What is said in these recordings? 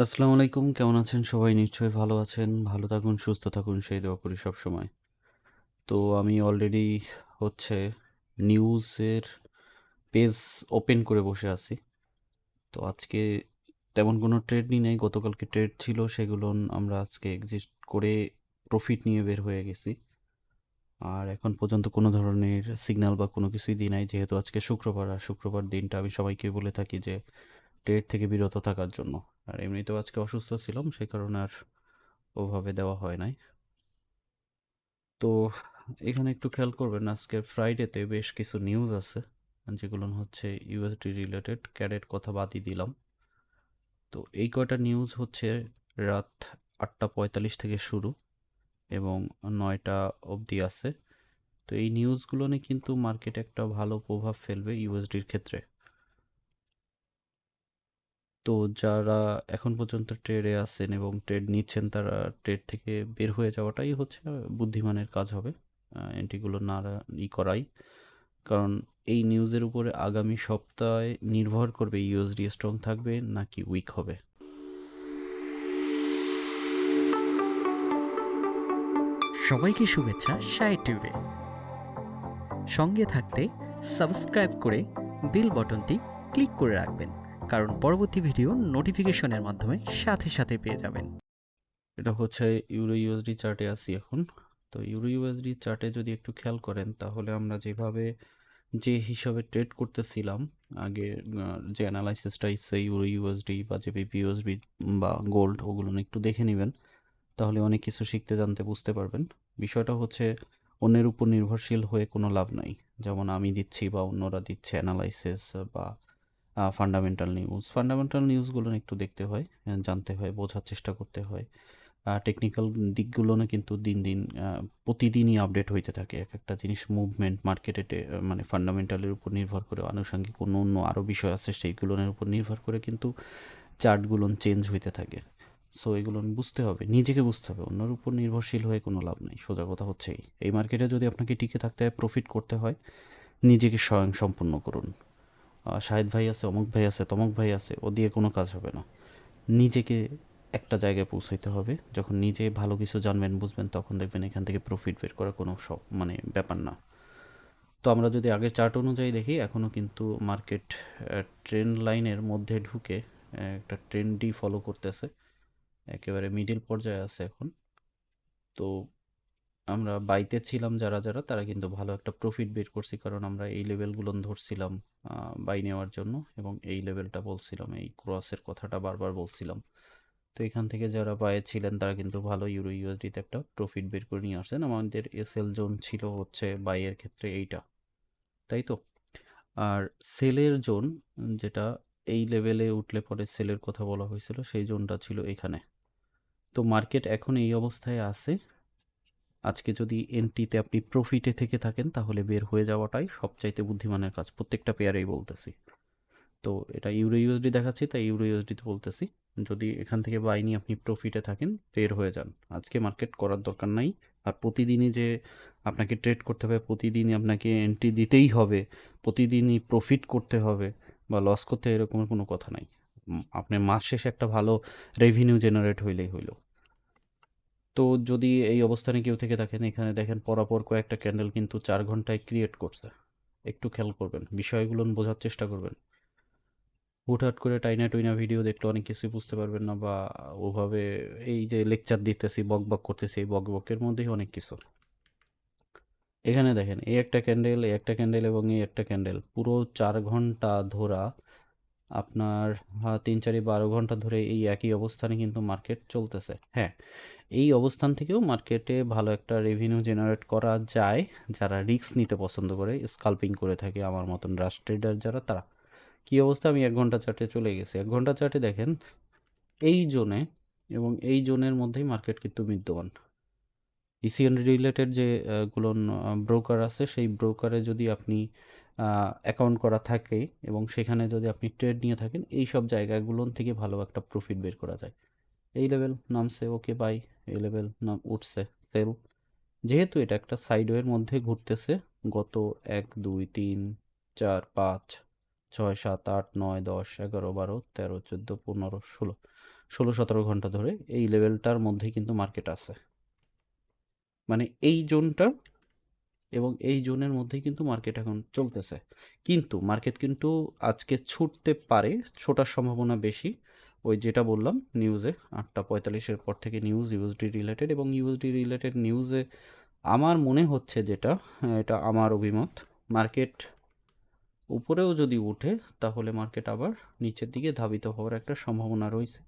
আসসালামু আলাইকুম, কেমন আছেন সবাই? নিশ্চয়ই ভালো আছেন। ভালো থাকুন, সুস্থ থাকুন, সেই দোয়া করি সবসময়। তো আমি অলরেডি হচ্ছে নিউজের পেজ ওপেন করে বসে আছি। তো আজকে তেমন কোনো ট্রেডই নেই, গতকালকে ট্রেড ছিল, সেগুলো আমরা আজকে এক্সিট করে প্রফিট নিয়ে বের হয়ে গেছি। আর এখন পর্যন্ত কোনো ধরনের সিগন্যাল বা কোনো কিছুই দিই নাই, যেহেতু আজকে শুক্রবার। আর শুক্রবার দিনটা আমি সবাইকে বলে থাকি যে ট্রেড থেকে বিরত থাকার জন্য। আর এমনিতেও আজকে অসুস্থ ছিলাম, সেই কারণে আর ওভাবে দেওয়া হয় নাই। তো এখানে একটু খেয়াল করবেন, আজকে ফ্রাইডেতে বেশ কিছু নিউজ আছে, যেগুলো হচ্ছে ইউএসডি রিলেটেড। ক্যাডের কথা বাদই দিলাম। তো এই কয়টা নিউজ হচ্ছে রাত 8:45 থেকে শুরু এবং 9টা অবধি আছে। তো এই নিউজগুলো নিয়ে কিন্তু মার্কেটে একটা ভালো প্রভাব ফেলবে ইউএসডির ক্ষেত্রে। তো যারা এখন পর্যন্ত ট্রেডে আছেন এবং ট্রেড নিচ্ছেন, তারা ট্রেড থেকে বের হয়ে যাওয়াটাই হচ্ছে বুদ্ধিমানের কাজ হবে। এন্ট্রিগুলো না করাই, কারণ এই নিউজের উপরে আগামী সপ্তাহে নির্ভর করবে ইউএসডি স্ট্রং থাকবে নাকি উইক হবে। সবাইকে শুভেচ্ছা সাহেদ টিউবে। সঙ্গে থাকতে সাবস্ক্রাইব করে বেল বটনটি ক্লিক করে রাখবেন, কারণ পরবর্তী ভিডিও নোটিফিকেশনের মাধ্যমে সাথে সাথে পেয়ে যাবেন। এটা হচ্ছে ইউরো ইউএসডি চার্টে আছি এখন। তো ইউরো ইউএসডি চার্টে যদি একটু খেয়াল করেন, তাহলে আমরা যেভাবে যে হিসাবে ট্রেড করতেছিলাম আগে, যে অ্যানালাইসিসটা ইচ্ছে ইউরো ইউএসডি বা জিবিপিউএসডি বা গোল্ড, ওগুলো একটু দেখে নেবেন, তাহলে অনেক কিছু শিখতে জানতে বুঝতে পারবেন। বিষয়টা হচ্ছে অন্যের উপর নির্ভরশীল হয়ে কোনো লাভ নাই। যেমন আমি দিচ্ছি বা অন্যরা দিচ্ছে অ্যানালাইসিস বা ফান্ডামেন্টাল নিউজগুলো একটু দেখতে হয়, জানতে হয়, বোঝার চেষ্টা করতে হয়। টেকনিক্যাল দিকগুলো না কিন্তু দিন দিন প্রতিদিনই আপডেট হইতে থাকে। এক একটা জিনিস মুভমেন্ট মার্কেটে মানে ফান্ডামেন্টালের উপর নির্ভর করে, আনুষঙ্গিক অন্য অন্য আরও বিষয় আছে সেইগুলোর উপর নির্ভর করে কিন্তু চার্টগুলো চেঞ্জ হইতে থাকে। সো এগুলো বুঝতে হবে, নিজেকে বুঝতে হবে, অন্যের উপর নির্ভরশীল হয়ে কোনো লাভ নেই। সোজা কথা হচ্ছে এই মার্কেটে যদি আপনাকে টিকে থাকতে হয়, প্রফিট করতে হয়, নিজেকে স্বয়ং সম্পূর্ণ করুন। শাহেদ ভাই আছে, অমুক ভাই আছে, তমুক ভাই আছে, ও দিয়ে কোনো কাজ হবে না। নিজেকে একটা জায়গায় পৌঁছাইতে হবে। যখন নিজে ভালো কিছু জানবেন, বুঝবেন, তখন দেখবেন এখান থেকে প্রফিট বের করা কোনো সব মানে ব্যাপার না। তো আমরা যদি আগের চার্ট অনুযায়ী দেখি, এখনও কিন্তু মার্কেট ট্রেন্ড লাইনের মধ্যে ঢুকে একটা ট্রেন্ডই ফলো করতেছে, একেবারে মিডিল পর্যায়ে আছে এখন। তো আমরা বাইতে ছিলাম যারা যারা, তারা কিন্তু ভালো একটা প্রফিট বের করছি, কারণ আমরা এই লেভেলগুলো ধরছিলাম বাই নেওয়ার জন্য, এবং এই লেভেলটা বলছিলাম, এই ক্রসের কথাটা বারবার বলছিলাম। তো এখান থেকে যারা বায়ে ছিলেন, তারা কিন্তু ভালো ইউরো ইউএসডিতে একটা প্রফিট বের করে নিয়ে আসছেন। আমাদের এসএল জোন ছিল হচ্ছে বাইয়ের ক্ষেত্রে এইটা, তাই তো। আর সেলের জোন, যেটা এই লেভেলে উঠলে পরে সেলের কথা বলা হয়েছিল, সেই জোনটা ছিল এখানে। তো মার্কেট এখন এই অবস্থায় আছে। আজকে যদি এন্ট্রিতে আপনি প্রফিটে থেকে থাকেন, তাহলে বের হয়ে যাওয়াটাই সবচাইতে বুদ্ধিমানের কাজ, প্রত্যেকটা পেয়ারেই বলতেছি। তো এটা ইউরো ইউএসডি দেখাচ্ছি, তাই ইউরো ইউএসডিতে বলতেছি। যদি এখান থেকে বাই নিয়ে আপনি প্রফিটে থাকেন, বের হয়ে যান। আজকে মার্কেট করার দরকার নাই। আর প্রতিদিনই যে আপনাকে ট্রেড করতে হবে, প্রতিদিনই আপনাকে এন্ট্রি দিতেই হবে, প্রতিদিনই প্রফিট করতে হবে বা লস করতে হবে, এরকমের কোনো কথা নাই। আপনার মাস শেষে একটা ভালো রেভিনিউ জেনারেট হইলেই হইলো। তো যদি এই অবস্থানে কেউ থেকে থাকেন, এখানে দেখেন পরপর কয়েকটা ক্যান্ডেল কিন্তু 4 ঘন্টায় ক্রিয়েট করছে। একটু খেয়াল করবেন, বিষয়গুলো বোঝার চেষ্টা করবেন। হুটহাট করে টাইনা টুইনা ভিডিও দেখলে অনেক কিছুই বুঝতে পারবেন না, বা ওভাবে এই যে লেকচার দিতেছি, বক বক করতেছি, এই বক বকের মধ্যেই অনেক কিছু। এখানে দেখেন, এই একটা ক্যান্ডেল, এই একটা ক্যান্ডেল এবং এই একটা ক্যান্ডেল, পুরো 4 ঘন্টা ধরা আপনার, 3 4 12 ঘন্টা ধরে এই একই অবস্থানে কিন্তু মার্কেট চলতেছে। হ্যাঁ, এই অবস্থান থেকেও মার্কেটে ভালো একটা রেভিনিউ জেনারেট করা যায়, যারা রিস্ক নিতে পছন্দ করে, স্কাল্পিং করে থাকে আমার মতন রাশ ট্রেডার যারা, তারা। কি অবস্থা, আমি 1 ঘন্টা চার্টে চলে গেছি। 1 ঘন্টা চার্টে দেখেন এই জোনে এবং এই জোনের মধ্যেই মার্কেট কিন্তু বিদ্যমান। ইসিএন রিলেটেড যে গুলো ব্রোকার আছে, সেই ব্রোকারে যদি আপনি অ্যাকাউন্ট করা থাকে এবং সেখানে যদি আপনি ট্রেড নিয়ে থাকেন, এই সব জায়গাগুলো থেকে ভালো একটা প্রফিট বের করা যায়। এই লেভেল নামছে, ওকে বাই। এই লেভেল নাম উঠছে, সেল। যেহেতু এটা একটা সাইডওয়ের মধ্যে ঘুরতেছে গত 1 2 3 4 5 6, 7, 8, 9, 10, 11, 12, 13, 14, 15, 16, 17 ঘন্টা ধরে এই লেভেলটার মধ্যেই কিন্তু মার্কেট আছে। মানে এই জোনটা এবং এই জোনের মধ্যেই কিন্তু মার্কেট এখন চলতেছে। কিন্তু মার্কেট কিন্তু আজকে ছুটতে পারে, ছোটার সম্ভাবনা বেশি। ওই যেটা বললাম নিউজে 8:45-এর পর থেকে নিউজ ইউএসডি রিলেটেড, এবং ইউএসডি রিলেটেড নিউজে আমার মনে হচ্ছে যেটা, এটা আমার অভিমত, মার্কেট উপরেও যদি উঠে তাহলে মার্কেট আবার নিচের দিকে ধাবিত হওয়ার একটা সম্ভাবনা রয়েছে।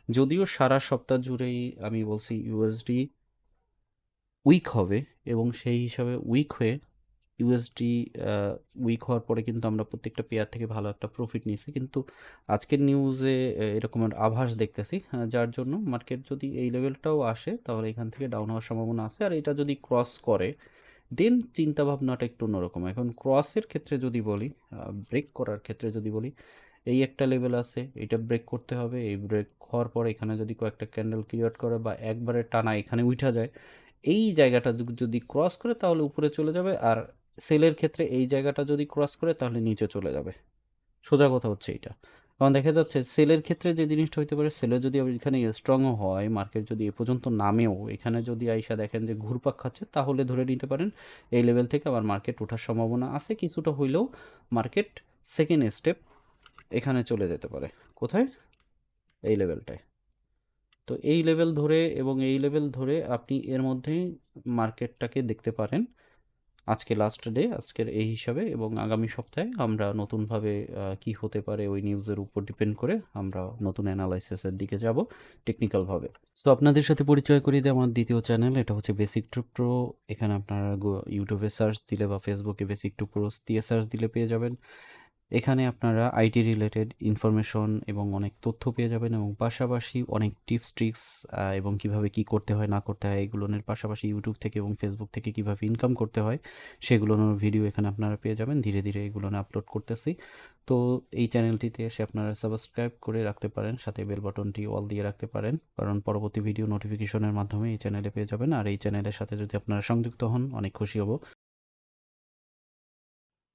যদিও সারা সপ্তাহ জুড়েই আমি বলছি ইউএসডি উইক হবে, এবং সেই হিসাবে উইক হয়ে ইউএসডি উইক হওয়ার পরে কিন্তু আমরা প্রত্যেকটা পেয়ার থেকে ভালো একটা প্রফিট নিয়েছি, কিন্তু আজকের নিউজে এরকমের আভাস দেখতেছি, যার জন্য মার্কেট যদি এই লেভেলটাও আসে তাহলে এখান থেকে ডাউন হওয়ার সম্ভাবনা আছে। আর এটা যদি ক্রস করে দেন চিন্তাভাবনাটা একটু অন্যরকম। এখন ক্রসের ক্ষেত্রে যদি বলি, ব্রেক করার ক্ষেত্রে যদি বলি, এই একটা লেভেল আছে, এটা ব্রেক করতে হবে। এই ব্রেক হওয়ার পর এখানে যদি কয়েকটা ক্যান্ডেল ক্রিয়েট করে বা একবারে টানা এখানে উঠা যায়, এই জায়গাটা যদি ক্রস করে তাহলে উপরে চলে যাবে, আর সেলের ক্ষেত্রে এই জায়গাটা যদি ক্রস করে তাহলে নিচে চলে যাবে। সোজা কথা হচ্ছে এইটা। কারণ দেখা যাচ্ছে সেলের ক্ষেত্রে যে জিনিসটা হইতে পারে, সেলে যদি এখানে স্ট্রংও হয়, মার্কেট যদি এ পর্যন্ত নামেও এখানে যদি আইসা দেখেন যে ঘুরপাক খাচ্ছে, তাহলে ধরে নিতে পারেন এই লেভেল থেকে আবার মার্কেট ওঠার সম্ভাবনা আছে কিছুটা হইলেও। মার্কেট সেকেন্ড স্টেপ এখানে চলে যেতে পারে। কোথায়? এই লেভেলটায়। তো এই লেভেল ধরে এবং এই লেভেল ধরে আপনি এর মধ্যেই মার্কেটটাকে দেখতে পারেন। আজকে লাস্ট ডে, আজকের এই হিসাবে, এবং আগামী সপ্তাহে আমরা নতুনভাবে কি হতে পারে ওই নিউজের উপর ডিপেন্ড করে আমরা নতুন অ্যানালাইসিসের দিকে যাব টেকনিক্যালভাবে। তো আপনাদের সাথে পরিচয় করিয়ে দেয় আমার দ্বিতীয় চ্যানেল, এটা হচ্ছে বেসিক টু প্রো। এখানে আপনারা ইউটিউবে সার্চ দিলে বা ফেসবুকে বেসিক টু প্রো দিয়ে সার্চ দিলে পেয়ে যাবেন। এখানে আপনারা আইটি রিলেটেড ইনফরমেশন এবং অনেক তথ্য পেয়ে যাবেন, এবং পাশাপাশি অনেক টিপস ট্রিক্স এবং কিভাবে কি করতে হয় না করতে হয় এগুলোর পাশাপাশি ইউটিউব থেকে এবং ফেসবুক থেকে কিভাবে ইনকাম করতে হয় সেগুলোর ভিডিও এখানে আপনারা পেয়ে যাবেন। ধীরে ধীরে এগুলো আপলোড করতেছি। তো এই চ্যানেলটিতে এসে আপনারা সাবস্ক্রাইব করে রাখতে পারেন, সাথে বেল বাটনটি অল দিয়ে রাখতে পারেন, কারণ পরবর্তী ভিডিও নোটিফিকেশনের মাধ্যমে এই চ্যানেলে পেয়ে যাবেন। আর এই চ্যানেলের সাথে যদি আপনারা সংযুক্ত হন অনেক খুশি হব।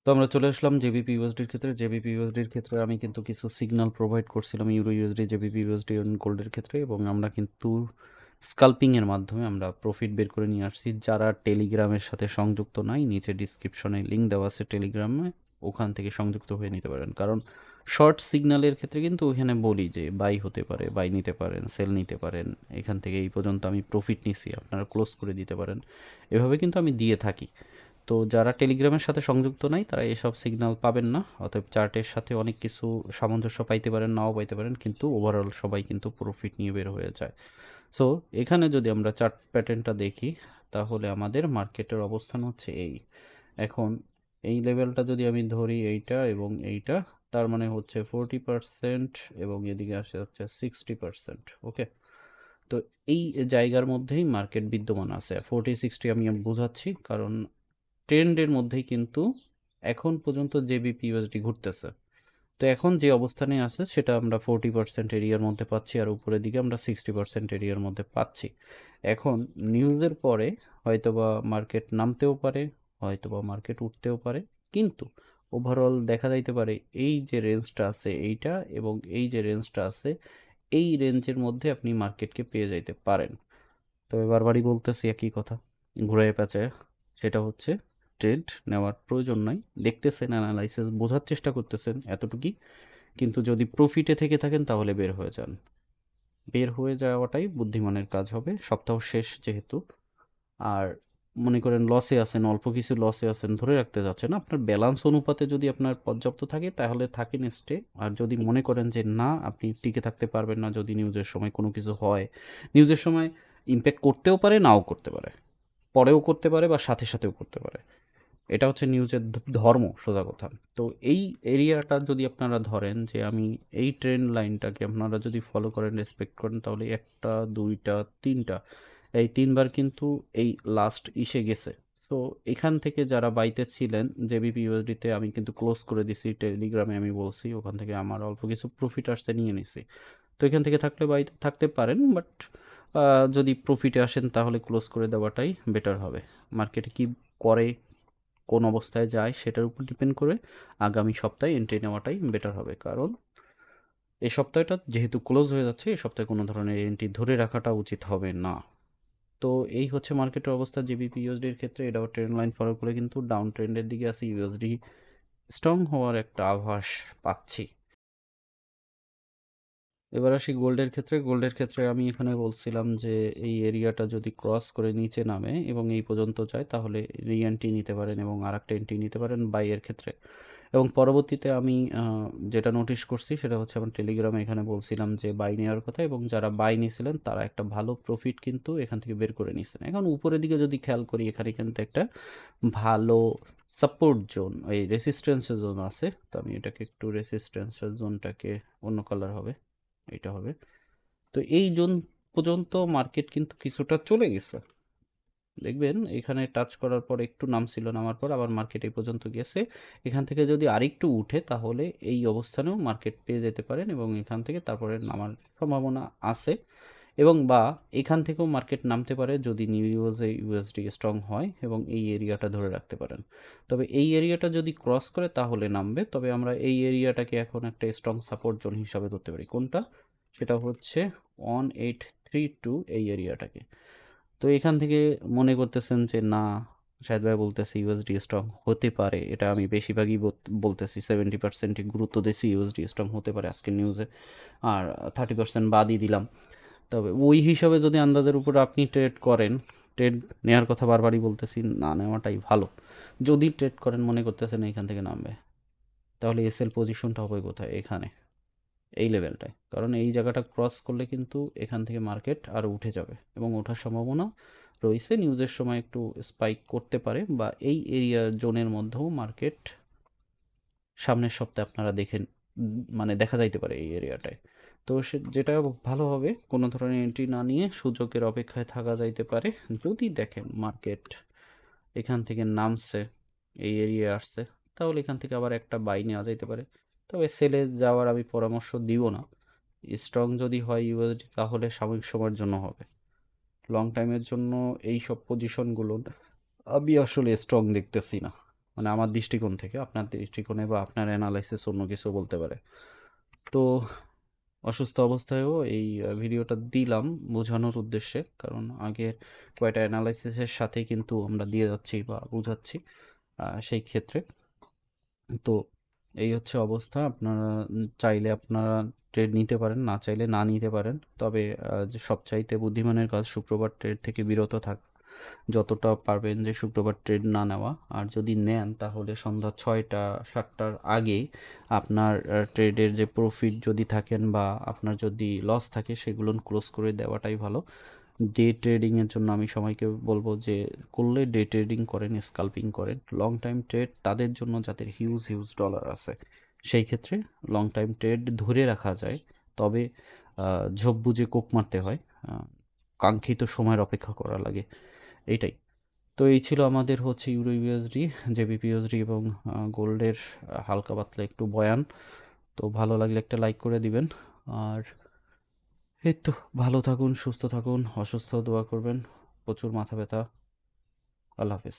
তো আমরা চলে আসলাম জেবিপি ইউএসডির ক্ষেত্রে। জেবিপি ইউএসডির ক্ষেত্রে আমি কিন্তু কিছু সিগন্যাল প্রোভাইড করছিলাম ইউরো ইউএসডি, জেবিপি ইউএসডি এবং গোল্ডের ক্ষেত্রে, এবং আমরা কিন্তু স্কাল্পিংয়ের মাধ্যমে আমরা প্রফিট বের করে নিয়ে আসছি। যারা টেলিগ্রামের সাথে সংযুক্ত নাই, নিচে ডিসক্রিপশনে লিঙ্ক দেওয়া আছে টেলিগ্রামে, ওখান থেকে সংযুক্ত হয়ে নিতে পারেন। কারণ শর্ট সিগন্যালের ক্ষেত্রে কিন্তু ওইখানে বলি যে বাই হতে পারে, বাই নিতে পারেন, সেল নিতে পারেন, এখান থেকে এই পর্যন্ত আমি প্রফিট নিছি, আপনারা ক্লোজ করে দিতে পারেন, এভাবে কিন্তু আমি দিয়ে থাকি। তো যারা টেলিগ্রামের সাথে সংযুক্ত নাই তারা এসব সিগন্যাল পাবেন না, অতএব চার্টের সাথে অনেক কিছু সামঞ্জস্য পাইতে পারেন, নাও পাইতে পারেন, কিন্তু ওভারঅল সবাই কিন্তু প্রফিট নিয়ে বের হয়ে যায়। সো এখানে যদি আমরা চার্ট প্যাটার্নটা দেখি তাহলে আমাদের মার্কেটের অবস্থান হচ্ছে এই। এখন এই লেভেলটা যদি আমি ধরি, এইটা এবং এইটা, তার মানে হচ্ছে 40%, এবং এদিকে আসে হচ্ছে 60%। ওকে, তো এই জায়গার মধ্যেই মার্কেট বিদ্যমান আছে। 40-60 আমি বোঝাচ্ছি কারণ ট্রেন্ডের মধ্যেই কিন্তু এখন পর্যন্ত জেবিপিইউএসডি ঘুরতেছে। তো এখন যে অবস্থানে আছে সেটা আমরা 40% এরিয়ার মধ্যে পাচ্ছি, আর উপরের দিকে আমরা 60% এরিয়ার মধ্যে পাচ্ছি। এখন নিউজের পরে হয়তোবা মার্কেট নামতেও পারে, হয়তোবা মার্কেট উঠতেও পারে, কিন্তু ওভারঅল দেখা যাইতে পারে এই যে রেঞ্জটা আছে এইটা, এবং এই যে রেঞ্জটা আছে এই রেঞ্জের মধ্যে আপনি মার্কেটকে পেয়ে যাইতে পারেন। তবে বারবারই বলতেছি একই কথা, ঘুরে পেঁচায়, সেটা হচ্ছে ট্রেড নেওয়ার প্রয়োজন নাই। দেখতেছেন, অ্যানালাইসিস বোঝার চেষ্টা করতেছেন, এতটুকুই। কিন্তু যদি প্রফিটে থেকে থাকেন তাহলে বের হয়ে যান। বের হয়ে যাওয়াটাই বুদ্ধিমানের কাজ হবে, সপ্তাহ শেষ যেহেতু। আর মনে করেন লসে আছেন, অল্প কিছু লসে আছেন, ধরে রাখতে যাচ্ছেন, আপনার ব্যালান্স অনুপাতে যদি আপনার পর্যাপ্ত থাকে তাহলে থাকেন স্টে। আর যদি মনে করেন যে না আপনি টিকে থাকতে পারবেন না, যদি নিউজের সময় কোনো কিছু হয়, নিউজের সময় ইম্প্যাক্ট করতেও পারে, নাও করতে পারে, পরেও করতে পারে বা সাথে সাথেও করতে পারে, এটা হচ্ছে নিউজের ধর্ম, সোজা কথা। তো এই এরিয়াটা যদি আপনারা ধরেন যে আমি এই ট্রেন্ড লাইনটাকে আপনারা যদি ফলো করেন, রেসপেক্ট করেন, তাহলে একটা, দুইটা, তিনটা, এই তিনবার কিন্তু এই লাস্ট ইসে গেছে। তো এখান থেকে যারা বাইতে ছিলেন জেবিপি ইউএসডিতে, আমি কিন্তু ক্লোজ করে দিছি, টেলিগ্রামে আমি বলছি, ওখান থেকে আমার অল্প কিছু প্রফিট আসছে, নিয়ে নিছি। তো এখান থেকে থাকলে বাইতে থাকতে পারেন, বাট যদি প্রফিটে আসেন তাহলে ক্লোজ করে দেওয়াটাই বেটার হবে। মার্কেটে কি করে কোন অবস্থায় যায় সেটার উপর ডিপেন্ড করে আগামী সপ্তাহে এন্ট্রি নেওয়াটাই বেটার হবে, কারণ এই সপ্তাহটা যেহেতু ক্লোজ হয়ে যাচ্ছে, এই সপ্তাহে কোনো ধরনের এন্ট্রি ধরে রাখাটা উচিত হবে না। তো এই হচ্ছে মার্কেটের অবস্থা জিবিপি ইউএসডির ক্ষেত্রে। এটাও ট্রেন্ড লাইন ফলো করে কিন্তু ডাউন ট্রেন্ডের দিকে আছে, ইউএসডি স্ট্রং হওয়ার একটা আভাস পাচ্ছি। এবার আসি গোল্ডের ক্ষেত্রে। গোল্ডের ক্ষেত্রে আমি এখানে বলছিলাম যে এই এরিয়াটা যদি ক্রস করে নিচে নামে এবং এই পর্যন্ত যায়, তাহলে রি এন্ট্রি নিতে পারেন এবং আরেকটা এন্ট্রি নিতে পারেন বাইয়ের ক্ষেত্রে। এবং পরবর্তীতে আমি যেটা নোটিস করছি সেটা হচ্ছে, আমার টেলিগ্রামে এখানে বলছিলাম যে বাই নেওয়ার কথা, এবং যারা বাই নিয়েছিলেন তারা একটা ভালো প্রফিট কিন্তু এখান থেকে বের করে নিয়েছেন। এখন উপরের দিকে যদি খেয়াল করি, এখানে কিন্তু একটা ভালো সাপোর্ট জোন, এই রেসিস্ট্যান্সের জোন আছে। তো আমি এটাকে একটু, রেসিস্ট্যান্সের জোনটাকে অন্য কালার হবে, এটা হবে। তো এই জোন পর্যন্ত মার্কেট কিন্তু কিছুটা চলে গেছে, দেখবেন এখানে টাচ করার পর একটু নামছিল, নামার পর আবার মার্কেট এই পর্যন্ত গেছে। এখান থেকে যদি আরেকটু উঠে তাহলে এই অবস্থানেও মার্কেট পেয়ে যেতে পারেন, এবং এখান থেকে তারপরে নামার সম্ভাবনা আছে। এবং বা এখান থেকেও মার্কেট নামতে পারে যদি নিউ ইউএসএ ইউএসডি স্ট্রং হয় এবং এই এরিয়াটা ধরে রাখতে পারেন। তবে এই এরিয়াটা যদি ক্রস করে তাহলে নামবে। তবে আমরা এই এরিয়াটাকে এখন একটা স্ট্রং সাপোর্ট জোন হিসাবে ধরতে পারি। কোনটা? সেটা হচ্ছে 1832, এই এরিয়াটাকে। তো এখান থেকে মনে করতেছেন যে না, শাহেদ ভাই বলতেছে ইউএসডি স্ট্রং হতে পারে, এটা আমি বেশিরভাগই বলতেছি, 70% গুরুত্ব দিয়েছি ইউএসডি স্ট্রং হতে পারে আজকের নিউজে, আর 30% বাদই দিলাম। তবে ওই হিসাবে যদি আন্দাজের উপর আপনি ট্রেড করেন, ট্রেড নেওয়ার কথা বারবারই বলতেছি, না নেওয়াটাই ভালো। যদি ট্রেড করেন মনে করতেছেন এখান থেকে নামবে, তাহলে এসএল পজিশনটা হবে কোথায়? এখানে, এই লেভেলটায়। কারণ এই জায়গাটা ক্রস করলে কিন্তু এখান থেকে মার্কেট আরও উঠে যাবে এবং ওঠার সম্ভাবনা রয়েছে। নিউজের সময় একটু স্পাইক করতে পারে, বা এই এরিয়া জোনের মধ্যেও মার্কেট সামনের সপ্তাহে আপনারা দেখেন, মানে দেখা যাইতে পারে এই এরিয়াটায়। তো যেটা ভালো হবে, কোনো ধরনের এন্ট্রি না নিয়ে সুযোগের অপেক্ষায় থাকা যাইতে পারে। যদি দেখেন মার্কেট এখান থেকে নামছে, এই এরিয়া আসছে, তাহলে এখান থেকে আবার একটা বাই নেওয়া যাইতে পারে। তবে সেলে যাওয়ার আমি পরামর্শ দিব না। স্ট্রং যদি হয় ইউএসডি, তাহলে সাময়িক সময়ের জন্য হবে। লং টাইমের জন্য এই সব পজিশনগুলো আমি আসলে স্ট্রং দেখতেছি না, মানে আমার দৃষ্টিকোণ থেকে। আপনার দৃষ্টিকোণে বা আপনার অ্যানালাইসিস অন্য কিছু বলতে পারে। তো অসুস্থ অবস্থায়ও এই ভিডিওটা দিলাম বোঝানোর উদ্দেশ্যে, কারণ আগের কয়টা অ্যানালাইসিসের সাথে কিন্তু আমরা দিয়ে যাচ্ছি বা বুঝাচ্ছি সেই ক্ষেত্রে। তো এই হচ্ছে অবস্থা। আপনারা চাইলে আপনারা ট্রেড নিতে পারেন, না চাইলে না নিতে পারেন। তবে যে সবচাইতে বুদ্ধিমানের কাজ শুক্রবার ট্রেড থেকে বিরত থাকা, যতটা পারবেন যে শুক্রবার ট্রেড না নেওয়া। আর যদি নেন তাহলে সন্ধ্যা 6টা 7টার আগে আপনার ট্রেডের যে প্রফিট যদি থাকেন বা আপনার যদি লস থাকে, সেগুলো ক্লোজ করে দেওয়াটাই ভালো। ডে ট্রেডিংয়ের জন্য আমি সবাইকে বলবো যে করলে ডে ট্রেডিং করেন, স্কাল্পিং করেন। লং টাইম ট্রেড তাদের জন্য যাদের হিউজ হিউজ ডলার আছে, সেই ক্ষেত্রে লং টাইম ট্রেড ধরে রাখা যায়। তবে ঝোপ বুঝে কোপ মারতে হয়, কাঙ্ক্ষিত সময়ের অপেক্ষা করা লাগে, এইটাই। তো এই ছিল আমাদের হচ্ছে ইউরো ইউএসডি, জেবিপিউএসডি এবং গোল্ডের হালকা পাতলা একটু বয়ান। তো ভালো লাগলে একটা লাইক করে দিবেন। আর এই তো, ভালো থাকুন, সুস্থ থাকুন, অসুস্থ দোয়া করবেন। প্রচুর মাথা ব্যথা। আল্লাহ হাফেজ।